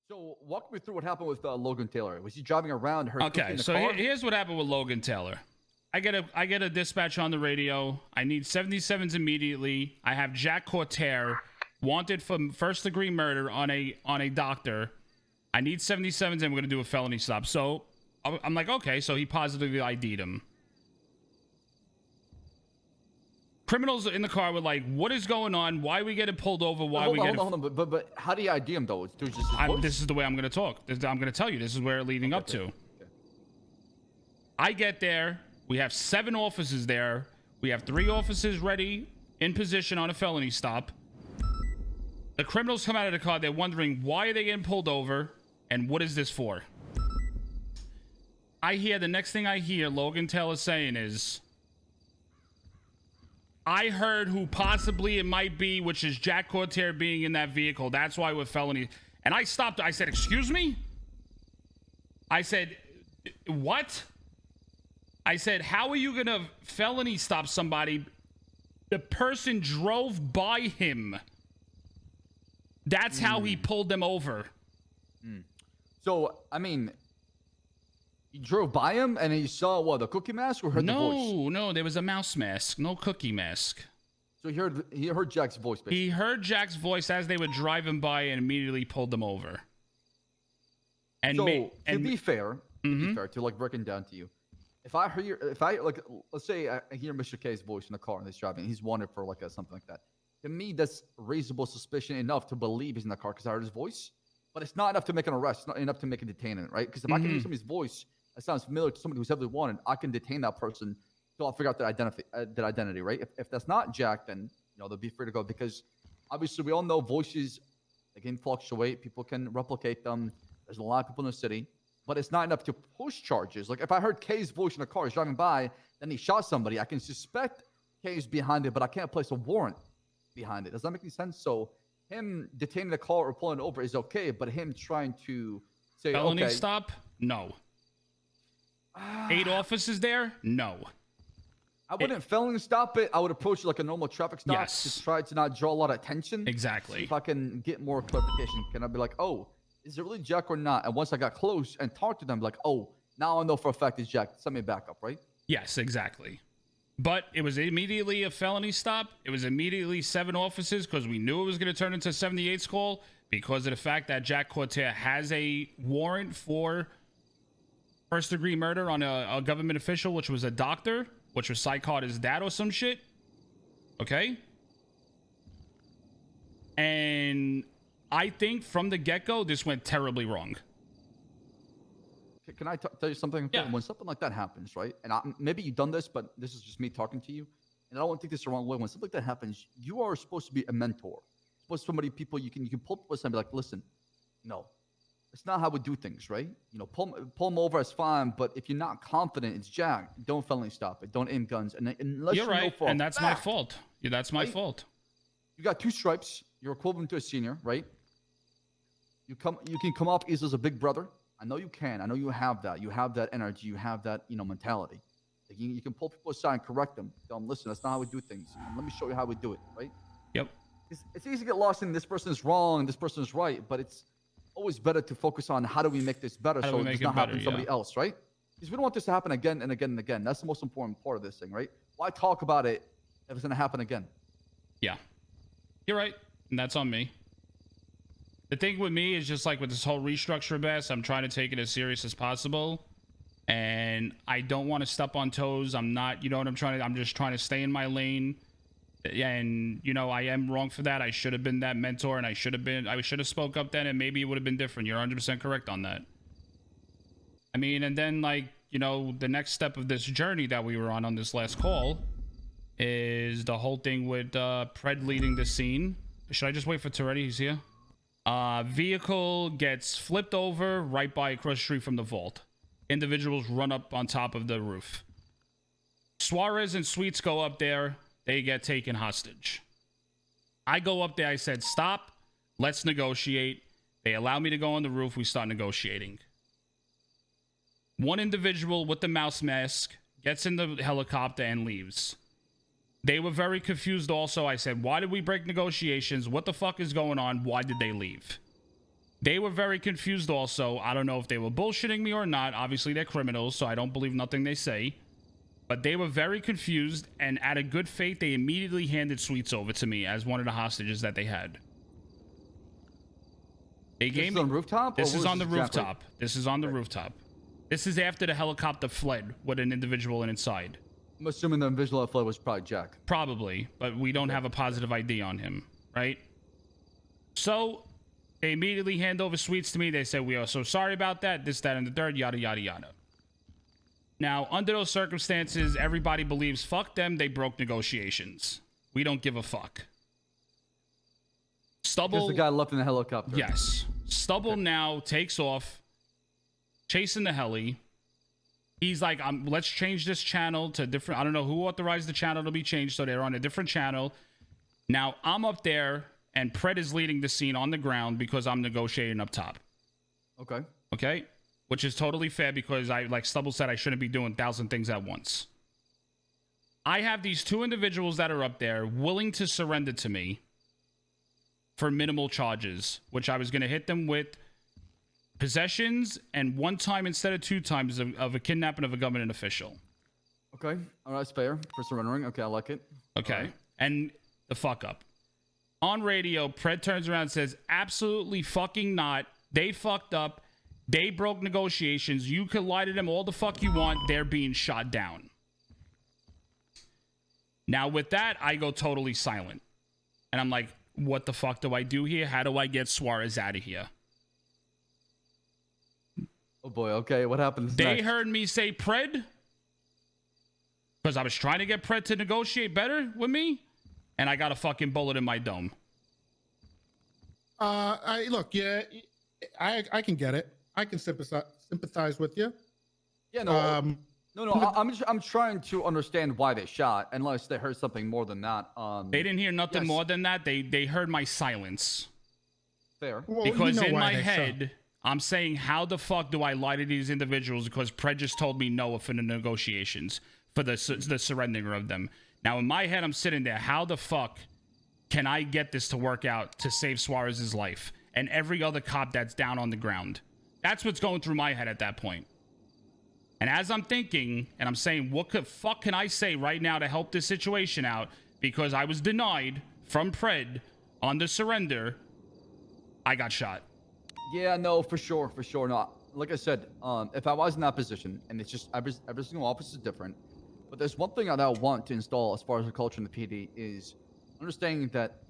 So walk me through what happened with Logan Taylor. Was he driving around? Her Okay, so here's what happened with Logan Taylor. I get a dispatch on the radio. I need 77s immediately. I have Jack Cortair wanted for first-degree murder on a doctor. I need 77s, and we're gonna do a felony stop. So I'm like, okay. So he positively ID'd him. Criminals in the car were like, "What is going on? Why are we getting pulled over? Why are we getting?" Hold on. But how do you ID him though? Just his voice? This is the way I'm gonna talk. I'm gonna tell you. This is where it's leading up to. Okay. I get there. We have 7 officers there. We have 3 officers ready in position on a felony stop. The criminals come out of the car. They're wondering why are they getting pulled over and what is this for? The next thing I hear Logan Taylor saying is, I heard who possibly it might be, which is Jack Cortair being in that vehicle. That's why we're felony. And I stopped. I said, excuse me? I said, what? I said, how are you going to felony stop somebody? The person drove by him. That's how he pulled them over. So, I mean, you drove by him and he saw, what, the cookie mask or heard the voice? No, there was a mouse mask, no cookie mask. So he heard Jack's voice, basically. He heard Jack's voice as they were driving by and immediately pulled them over. And to be fair, to like breaking down to you, if I like, let's say I hear Mr. K's voice in the car and he's driving, he's wanted for like something like that. To me, that's reasonable suspicion enough to believe he's in the car because I heard his voice. But it's not enough to make an arrest. It's not enough to make a detainment, right? Because if I can hear somebody's voice that sounds familiar to somebody who's heavily wanted, I can detain that person until I figure out their identity, right? If that's not Jack, then they'll be free to go because obviously we all know voices, they can fluctuate. People can replicate them. There's a lot of people in the city, but it's not enough to push charges. Like if I heard K's voice in the car, he's driving by, then he shot somebody, I can suspect K's behind it, but I can't place a warrant behind it. Does that make any sense? So him detaining the car or pulling it over is okay, but him trying to say felony stop? No. 8 officers there? No. I wouldn't felony stop it. I would approach it like a normal traffic stop to try to not draw a lot of attention. Exactly. If I can get more clarification, can I be like, oh, is it really Jack or not? And once I got close and talked to them, like, oh, now I know for a fact it's Jack. Send me back up, right? Yes, exactly. But it was immediately a felony stop. It was immediately 7 officers because we knew it was going to turn into a 78's call because of the fact that Jack Cortair has a warrant for first-degree murder on a government official, which was a doctor, which was psychoed his dad or some shit. Okay? And I think from the get-go, this went terribly wrong. Can I tell you something? Yeah. When something like that happens, right? And maybe you've done this, but this is just me talking to you. And I don't want to take this the wrong way. When something like that happens, you are supposed to be a mentor. Supposed to be people you can pull people aside and be like, listen, no, it's not how we do things, right? Pull them over is fine, but if you're not confident it's Jack, don't felony stop it. Don't aim guns. And unless you're right, and that's my fault. Yeah, that's my fault. You got 2 stripes. You're equivalent to a senior, right? You can come off easily as a big brother. I know you can. I know you have that. You have that energy. You have that, mentality. Like you can pull people aside and correct them. Tell them, listen, that's not how we do things. Let me show you how we do it, right? Yep. It's easy to get lost in this person is wrong, this person is right, but it's always better to focus on how do we make this better so it does not happen to somebody else, right? Because we don't want this to happen again and again and again. That's the most important part of this thing, right? Why talk about it if it's going to happen again? Yeah. You're right. And that's on me. The thing with me is just like with this whole restructure mess, I'm trying to take it as serious as possible. And I don't want to step on toes. I'm not, you know what I'm trying to, I'm just trying to stay in my lane. And, I am wrong for that. I should have been that mentor and I should have spoke up then and maybe it would have been different. You're 100% correct on that. I mean, and then the next step of this journey that we were on this last call is the whole thing with Pred leading the scene. Should I just wait for Toretti? He's here. Vehicle gets flipped over right by across the street from the vault. Individuals run up on top of the roof. Suarez and Sweets go up there. They get taken hostage. I go up there. I said, stop. Let's negotiate. They allow me to go on the roof. We start negotiating. One individual with the mouse mask gets in the helicopter and leaves. They were very confused also. I said, why did we break negotiations? What the fuck is going on? Why did they leave? They were very confused also. I don't know if they were bullshitting me or not. Obviously, they're criminals, so I don't believe nothing they say. But they were very confused, and out of good faith, they immediately handed Sweets over to me as one of the hostages that they had. They gave me... on the rooftop? This is on the rooftop. This is on the rooftop. This is after the helicopter fled with an individual inside. I'm assuming the individual that fled was probably Jack. Probably, but we don't have a positive ID on him, right? So... they immediately hand over Sweets to me. They say, we are so sorry about that, this, that, and the third, yada, yada, yada. Now, under those circumstances, everybody believes, fuck them, they broke negotiations. We don't give a fuck. Stubble... Just the guy left in the helicopter. Yes. Stubble now takes off, chasing the heli. He's like, let's change this channel to different... I don't know who authorized the channel to be changed, so they're on a different channel. Now, I'm up there... and Pred is leading the scene on the ground because I'm negotiating up top. Okay. Okay? Which is totally fair because like Stubble said, I shouldn't be doing 1,000 things at once. I have these two individuals that are up there willing to surrender to me for minimal charges, which I was going to hit them with possessions and 1 time instead of 2 times of a kidnapping of a government official. Okay. All right, it's fair for surrendering. Okay, I like it. Okay. Right. And the fuck up. On radio, Pred turns around and says, absolutely fucking not. They fucked up. They broke negotiations. You can lie to them all the fuck you want. They're being shot down. Now, with that, I go totally silent. And I'm like, what the fuck do I do here? How do I get Suarez out of here? Oh, boy. Okay, what happens They next? heard me say Pred. Because I was trying to get Pred to negotiate better with me. And I got a fucking bullet in my dome. Look, yeah, I can get it. I can sympathize with you. Yeah, no, I'm trying to understand why they shot, unless they heard something more than that. They didn't hear nothing more than that. They heard my silence. Fair. Well, because you know in why my they head, shot. I'm saying, how the fuck do I lie to these individuals? Because Pred just told me no for the negotiations, for the surrendering of them. Now, in my head, I'm sitting there. How the fuck can I get this to work out to save Suarez's life and every other cop that's down on the ground? That's what's going through my head at that point. And as I'm thinking, and I'm saying, what the fuck can I say right now to help this situation out? Because I was denied from Pred on the surrender, I got shot. Yeah, no, for sure. No, like I said, if I was in that position, and it's just every single office is different. But there's one thing that I want to install as far as the culture in the PD is understanding that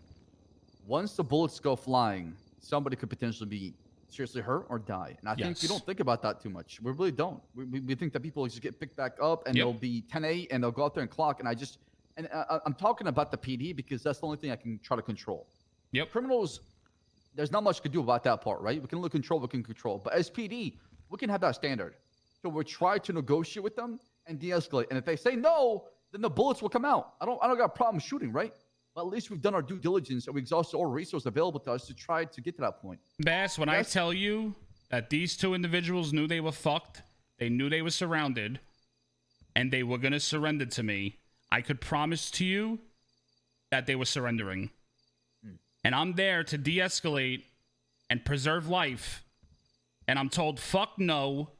once the bullets go flying, somebody could potentially be seriously hurt or die. And I think we don't think about that too much. We really don't. We think that people just get picked back up and they'll be 10-8 and they'll go out there and clock. And I'm talking about the PD because that's the only thing I can try to control. Yep. Criminals, there's not much you can do about that part, right? We can only control what we can control. But as PD, we can have that standard. So we'll try to negotiate with them and de-escalate. And if they say no, then the bullets will come out. I don't got a problem shooting, right? But at least we've done our due diligence and we exhausted all resources available to us to try to get to that point. Bass, when I tell you that these two individuals knew they were fucked, they knew they were surrounded, and they were going to surrender to me, I could promise to you that they were surrendering. And I'm there to de-escalate and preserve life. And I'm told, fuck no.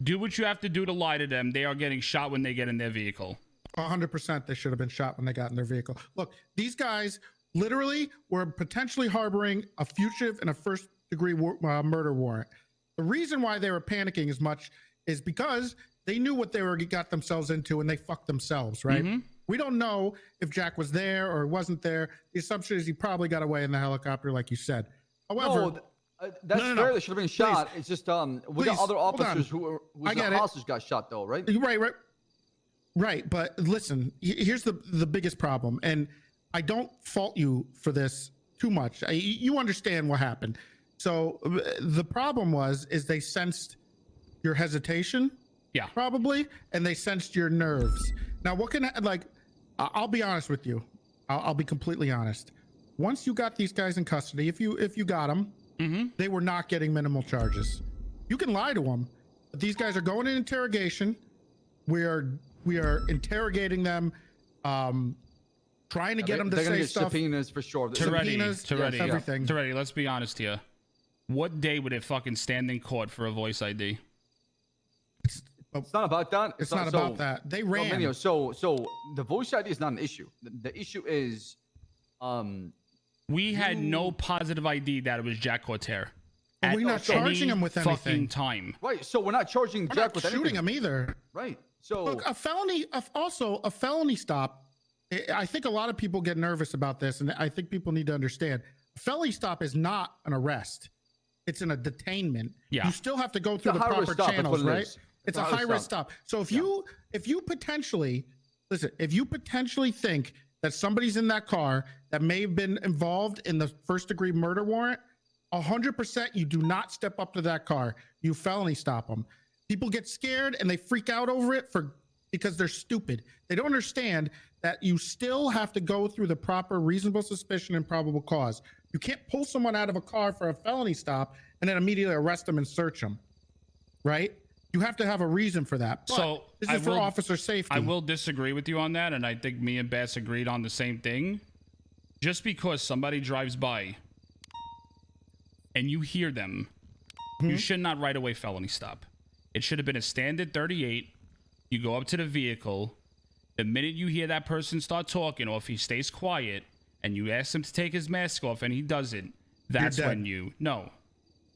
Do what you have to do to lie to them. They are getting shot when they get in their vehicle. 100% they should have been shot when they got in their vehicle. Look, these guys literally were potentially harboring a fugitive and a first-degree murder warrant. The reason why they were panicking as much is because they knew what they got themselves into and they fucked themselves, right? Mm-hmm. We don't know if Jack was there or wasn't there. The assumption is he probably got away in the helicopter, like you said. However... that's fair. They should have been shot. Please. It's just we got other officers who hostage got shot though, right? Right. But listen, here's the biggest problem, and I don't fault you for this too much. You understand what happened. So the problem is they sensed your hesitation, probably, and they sensed your nerves. Now, what can I'll be honest with you. I'll be completely honest. Once you got these guys in custody, if you got them. Mm-hmm. They were not getting minimal charges. You can lie to them, but these guys are going in interrogation. We are interrogating them, trying to get them to say stuff. Subpoenas for sure. Subpoenas, Toretti, everything. Toretti, let's be honest here. What day would it fucking stand in court for a voice ID? It's not about that. It's not about that. They ran. So the voice ID is not an issue. The issue is, we had no positive ID that it was Jack Cortair. We're not charging him with anything. Fucking time. Right. So we're not charging Jack with anything. Shooting him either. Right. So look, a felony stop. I think a lot of people get nervous about this, and I think people need to understand. A felony stop is not an arrest. It's a detainment. Yeah. You still have to go through the proper channels, right? It's a high risk stop. So if you potentially think that somebody's in that car that may have been involved in the first degree murder warrant, 100% you do not step up to that car. You felony stop them. People get scared and they freak out over it because they're stupid. They don't understand that you still have to go through the proper reasonable suspicion and probable cause. You can't pull someone out of a car for a felony stop and then immediately arrest them and search them, right? You have to have a reason for that. But so this is for officer safety. I will disagree with you on that, and I think me and Bass agreed on the same thing. Just because somebody drives by and you hear them, you should not right away felony stop. It should have been a standard 38. You go up to the vehicle. The minute you hear that person start talking, or if he stays quiet, and you ask him to take his mask off and he doesn't, that's when you... No.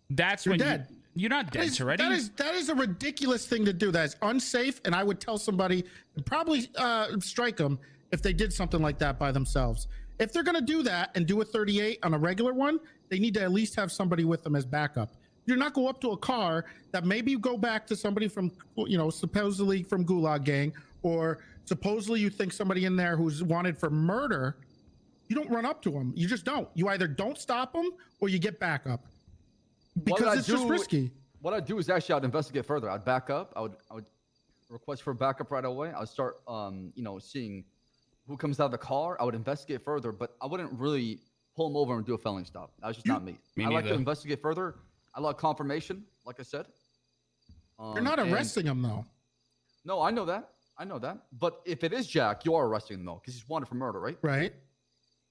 That's when dead. You're not dead, Toretti. That is a ridiculous thing to do. That is unsafe, and I would tell somebody and probably strike them if they did something like that by themselves. If they're going to do that and do a 38 on a regular one, they need to at least have somebody with them as backup. You're not go up to a car that maybe you go back to somebody from, supposedly from Gulag Gang, or supposedly you think somebody in there who's wanted for murder. You don't run up to them. You just don't. You either don't stop them or you get backup. Because it's just risky. What I'd do is actually I'd investigate further. I'd back up. I would request for backup right away. I'd start seeing who comes out of the car. I would investigate further, but I wouldn't really pull him over and do a felony stop. That's just not me. I like to investigate further. I like confirmation, like I said. You're not arresting him though. No, I know that. But if it is Jack, you are arresting him though, because he's wanted for murder, right? Right.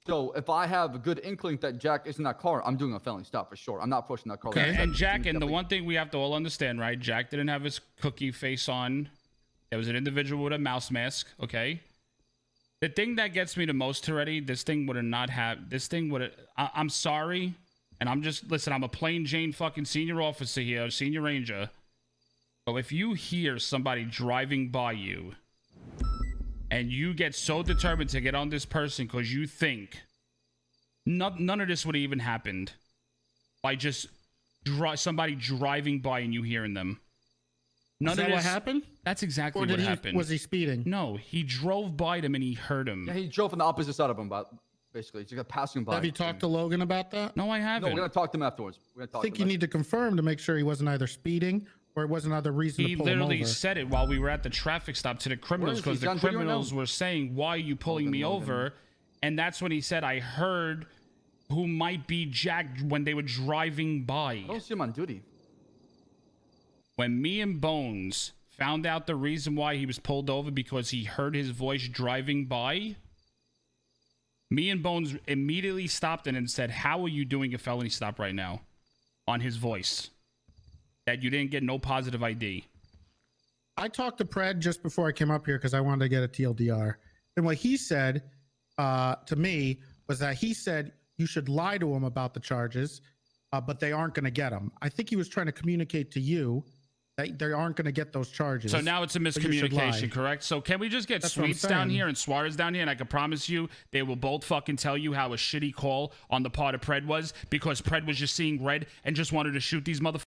So if I have a good inkling that Jack is in that car, I'm doing a felony stop for sure. I'm not pushing that car. Okay. And Jack, and the one thing we have to all understand, right? Jack didn't have his cookie face on. There was an individual with a mouse mask. Okay. The thing that gets me the most already, this thing would have not have. This thing would have. I'm sorry, and listen. I'm a plain Jane fucking senior officer here, senior ranger. So if you hear somebody driving by you, and you get so determined to get on this person because you think none of this would have even happened by just somebody driving by and you hearing them. None of this what happened? That's exactly what happened. Was he speeding? No, he drove by them and he heard him. Yeah, he drove on the opposite side of him, but basically, he's passing by. Have you talked to Logan about that? No, I haven't. No, we're gonna talk to him afterwards. I think you need to confirm to make sure he wasn't either speeding or it wasn't other reason to pull him over. He literally said it while we were at the traffic stop to the criminals, because the criminals were saying, "Why are you pulling me over?" And that's when he said, "I heard who might be Jack when they were driving by." I don't see him on duty. When me and Bones found out the reason why he was pulled over because he heard his voice driving by, me and Bones immediately stopped and said, "How are you doing a felony stop right now?" on his voice. That you didn't get no positive ID. I talked to Pred just before I came up here because I wanted to get a TLDR. And what he said to me was that he said you should lie to him about the charges, but they aren't going to get them. I think he was trying to communicate to you that they aren't going to get those charges. So now it's a miscommunication, correct? So can we just get Sweets down here and Suarez down here? And I can promise you they will both fucking tell you how a shitty call on the part of Pred was, because Pred was just seeing red and just wanted to shoot these motherfuckers.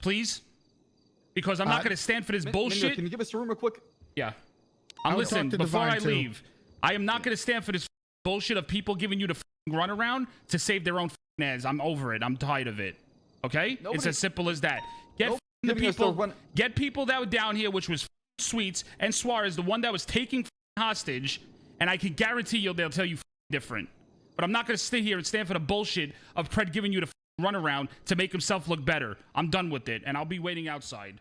Please? Because I'm not going to stand for this bullshit. Mineo, can you give us a room real quick? Yeah. Listen, before I leave, I am not going to stand for this bullshit of people giving you the runaround to save their own ass. I'm over it. I'm tired of it. Okay? It's as simple as that. Get people that were down here, which was Sweets and Suarez, the one that was taking hostage, and I can guarantee you they'll tell you different. But I'm not going to sit here and stand for the bullshit of Pred giving you the runaround to make himself look better. I'm done with it, and I'll be waiting outside.